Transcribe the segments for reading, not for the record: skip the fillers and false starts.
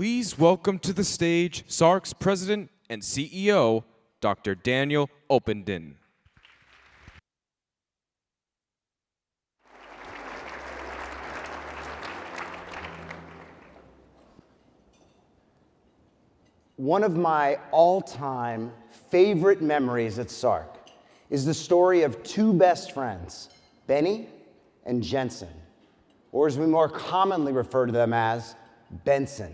Please welcome to the stage SARC's President and CEO, Dr. Daniel Openden. One of my all-time favorite memories at SARC is the story of two best friends, Benny and Jensen, or as we more commonly refer to them as, Benson.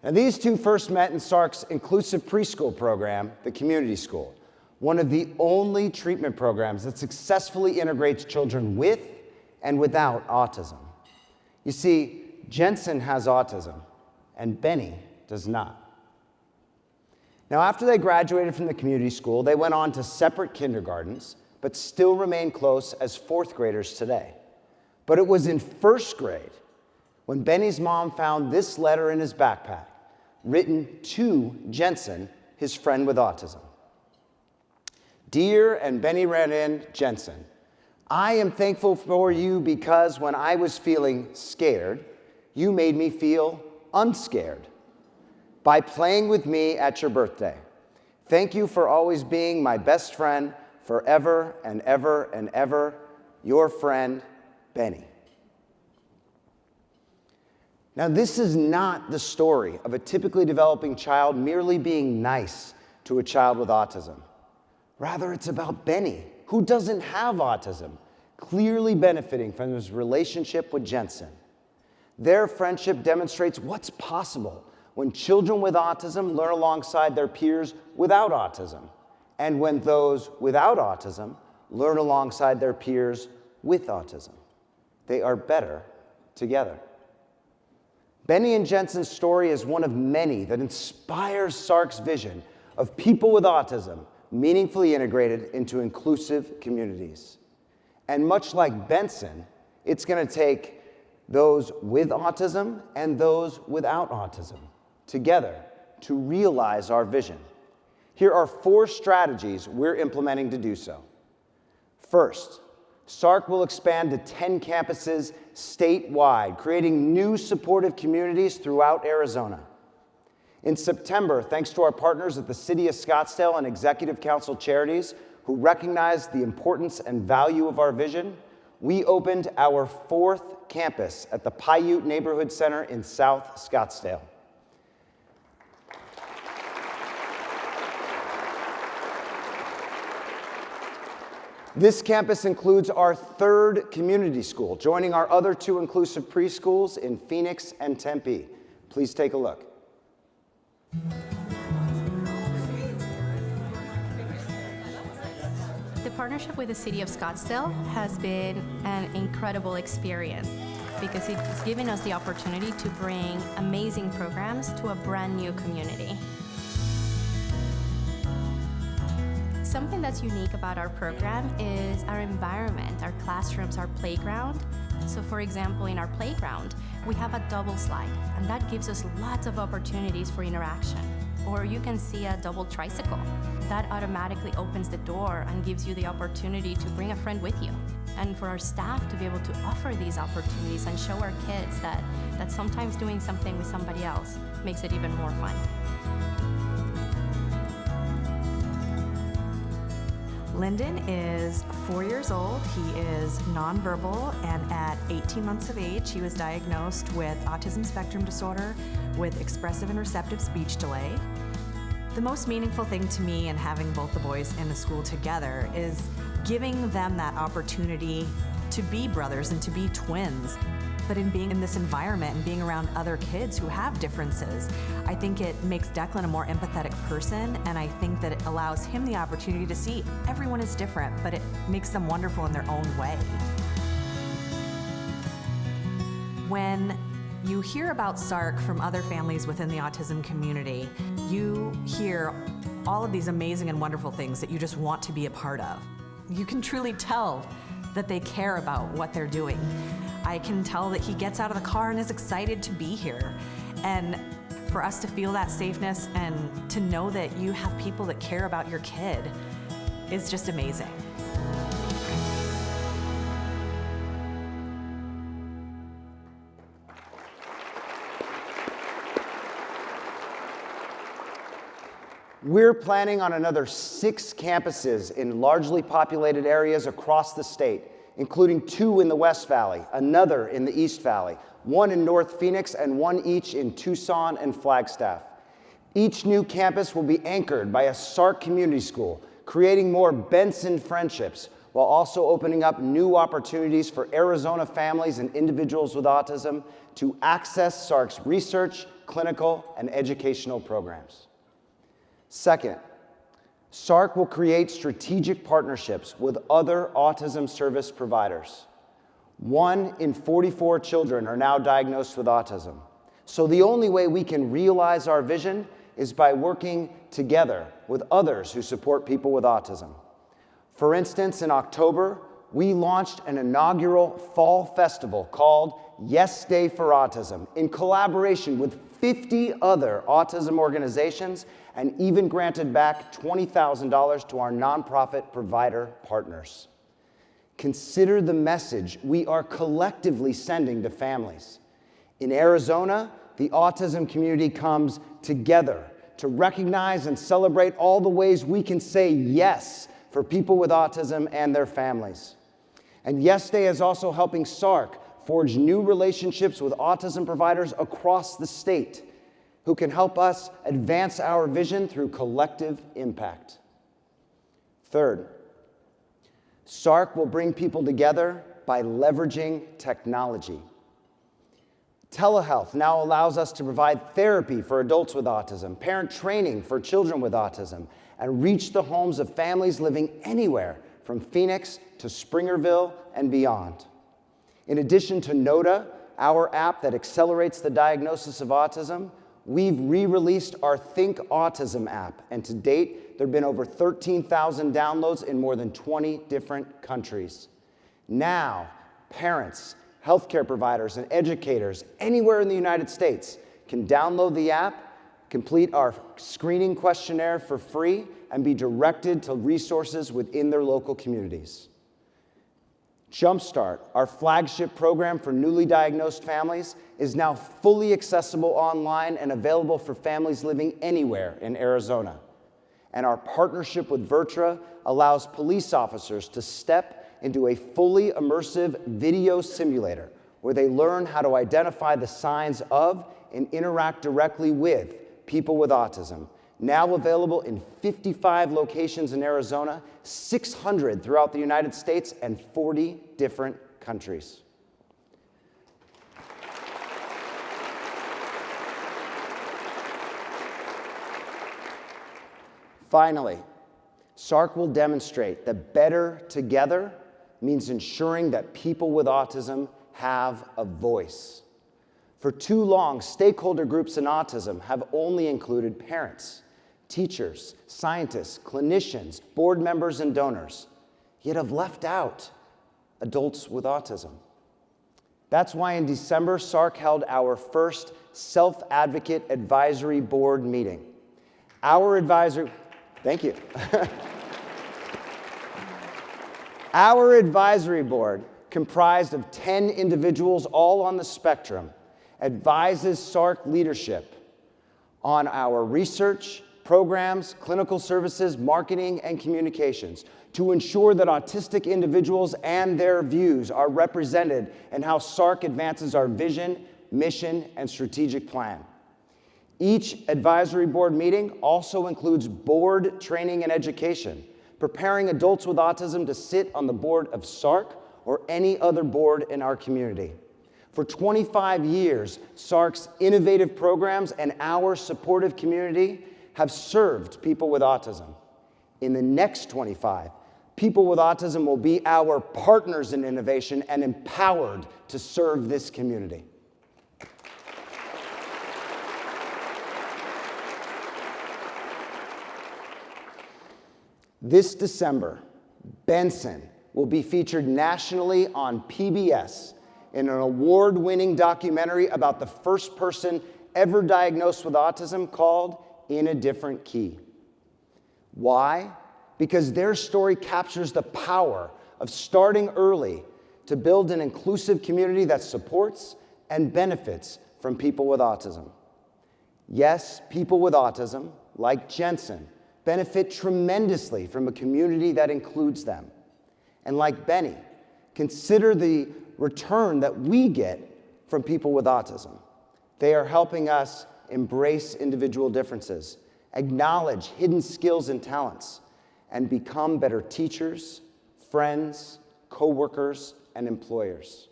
Now, these two first met in SARC's inclusive preschool program, the community school, one of the only treatment programs that successfully integrates children with and without autism. You see, Jensen has autism, and Benny does not. Now, after they graduated from the community school, they went on to separate kindergartens, but still remain close as fourth graders today. But it was in first grade when Benny's mom found this letter in his backpack, written to Jensen, his friend with autism. Dear, and Benny ran in, Jensen, I am thankful for you because when I was feeling scared, you made me feel unscared by playing with me at your birthday. Thank you for always being my best friend forever and ever and ever. Your friend, Benny. Now, this is not the story of a typically developing child merely being nice to a child with autism. Rather, it's about Benny, who doesn't have autism, clearly benefiting from his relationship with Jensen. Their friendship demonstrates what's possible when children with autism learn alongside their peers without autism, and when those without autism learn alongside their peers with autism. They are better together. Benny and Jensen's story is one of many that inspires SARC's vision of people with autism meaningfully integrated into inclusive communities. And much like Benson, it's going to take those with autism and those without autism together to realize our vision. Here are 4 strategies we're implementing to do so. First, SARC will expand to 10 campuses statewide, creating new supportive communities throughout Arizona. In September, thanks to our partners at the City of Scottsdale and Executive Council Charities, who recognized the importance and value of our vision, we opened our 4th campus at the Paiute Neighborhood Center in South Scottsdale. This campus includes our 3rd community school, joining our other 2 inclusive preschools in Phoenix and Tempe. Please take a look. The partnership with the City of Scottsdale has been an incredible experience because it's given us the opportunity to bring amazing programs to a brand new community. Something that's unique about our program is our environment, our classrooms, our playground. So for example, in our playground, we have a double slide, and that gives us lots of opportunities for interaction. Or you can see a double tricycle. That automatically opens the door and gives you the opportunity to bring a friend with you. And for our staff to be able to offer these opportunities and show our kids that sometimes doing something with somebody else makes it even more fun. Lyndon is 4 years old. He is nonverbal, and at 18 months of age, he was diagnosed with autism spectrum disorder with expressive and receptive speech delay. The most meaningful thing to me in having both the boys in the school together is giving them that opportunity to be brothers and to be twins. But in being in this environment and being around other kids who have differences, I think it makes Declan a more empathetic person, and I think that it allows him the opportunity to see everyone is different, but it makes them wonderful in their own way. When you hear about SARC from other families within the autism community, you hear all of these amazing and wonderful things that you just want to be a part of. You can truly tell that they care about what they're doing. I can tell that he gets out of the car and is excited to be here. And for us to feel that safeness and to know that you have people that care about your kid is just amazing. We're planning on another 6 campuses in largely populated areas across the state, including 2 in the West Valley, another in the East Valley, 1 in North Phoenix, and 1 each in Tucson and Flagstaff. Each new campus will be anchored by a SARC community school, creating more Bensen friendships, while also opening up new opportunities for Arizona families and individuals with autism to access SARC's research, clinical, and educational programs. Second, SARC will create strategic partnerships with other autism service providers. 1 in 44 children are now diagnosed with autism. So the only way we can realize our vision is by working together with others who support people with autism. For instance, in October, we launched an inaugural fall festival called Yes Day for Autism in collaboration with 50 other autism organizations and even granted back $20,000 to our nonprofit provider partners. Consider the message we are collectively sending to families. In Arizona, the autism community comes together to recognize and celebrate all the ways we can say yes for people with autism and their families. And Yes Day is also helping SARC forge new relationships with autism providers across the state who can help us advance our vision through collective impact. Third, SARC will bring people together by leveraging technology. Telehealth now allows us to provide therapy for adults with autism, parent training for children with autism, and reach the homes of families living anywhere from Phoenix to Springerville and beyond. In addition to NOTA, our app that accelerates the diagnosis of autism, we've re-released our Think Autism app, and to date, there have been over 13,000 downloads in more than 20 different countries. Now, parents, healthcare providers, and educators anywhere in the United States can download the app, complete our screening questionnaire for free, and be directed to resources within their local communities. Jumpstart, our flagship program for newly diagnosed families, is now fully accessible online and available for families living anywhere in Arizona. And our partnership with Vertra allows police officers to step into a fully immersive video simulator where they learn how to identify the signs of and interact directly with people with autism. Now available in 55 locations in Arizona, 600 throughout the United States, and 40 different countries. Finally, SARC will demonstrate that better together means ensuring that people with autism have a voice. For too long, stakeholder groups in autism have only included parents, teachers, scientists, clinicians, board members, and donors, yet have left out adults with autism. That's why in December, SARC held our first Self-Advocate Advisory Board meeting. Thank you. Our advisory board, comprised of 10 individuals all on the spectrum, advises SARC leadership on our research, programs, clinical services, marketing, and communications to ensure that autistic individuals and their views are represented in how SARC advances our vision, mission, and strategic plan. Each advisory board meeting also includes board training and education, preparing adults with autism to sit on the board of SARC or any other board in our community. For 25 years, SARC's innovative programs and our supportive community have served people with autism. In the next 25, people with autism will be our partners in innovation and empowered to serve this community. This December, Bensen will be featured nationally on PBS in an award-winning documentary about the first person ever diagnosed with autism called In a Different Key. Why? Because their story captures the power of starting early to build an inclusive community that supports and benefits from people with autism. Yes, people with autism, like Jensen, benefit tremendously from a community that includes them. And like Benny, consider the return that we get from people with autism. They are helping us embrace individual differences, acknowledge hidden skills and talents, and become better teachers, friends, co-workers, and employers.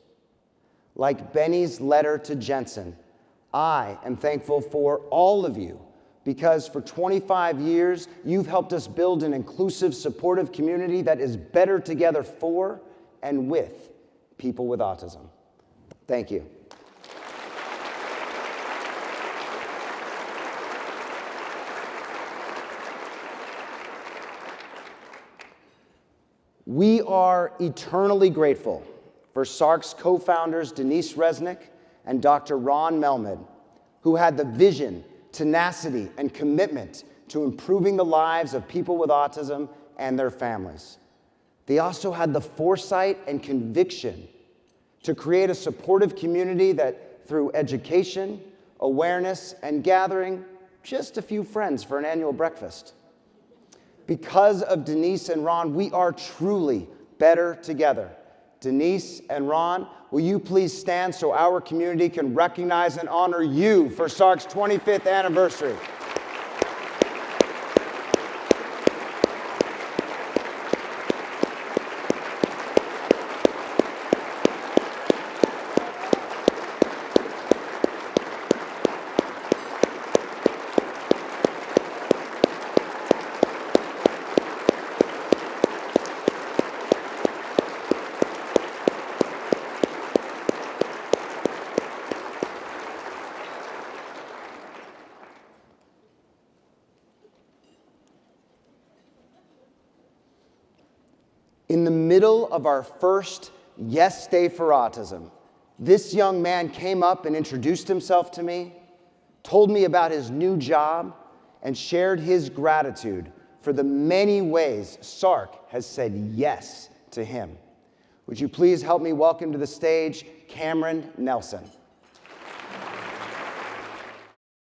Like Benny's letter to Jensen, I am thankful for all of you because for 25 years, you've helped us build an inclusive, supportive community that is better together for and with people with autism. Thank you. We are eternally grateful for SARC's co-founders Denise Resnick and Dr. Ron Melmed, who had the vision, tenacity, and commitment to improving the lives of people with autism and their families. They also had the foresight and conviction to create a supportive community that, through education, awareness, and gathering just a few friends for an annual breakfast. Because of Denise and Ron, we are truly better together. Denise and Ron, will you please stand so our community can recognize and honor you for SARC's 25th anniversary? In the middle of our first Yes Day for Autism, this young man came up and introduced himself to me, told me about his new job, and shared his gratitude for the many ways SARC has said yes to him. Would you please help me welcome to the stage Cameron Nelson?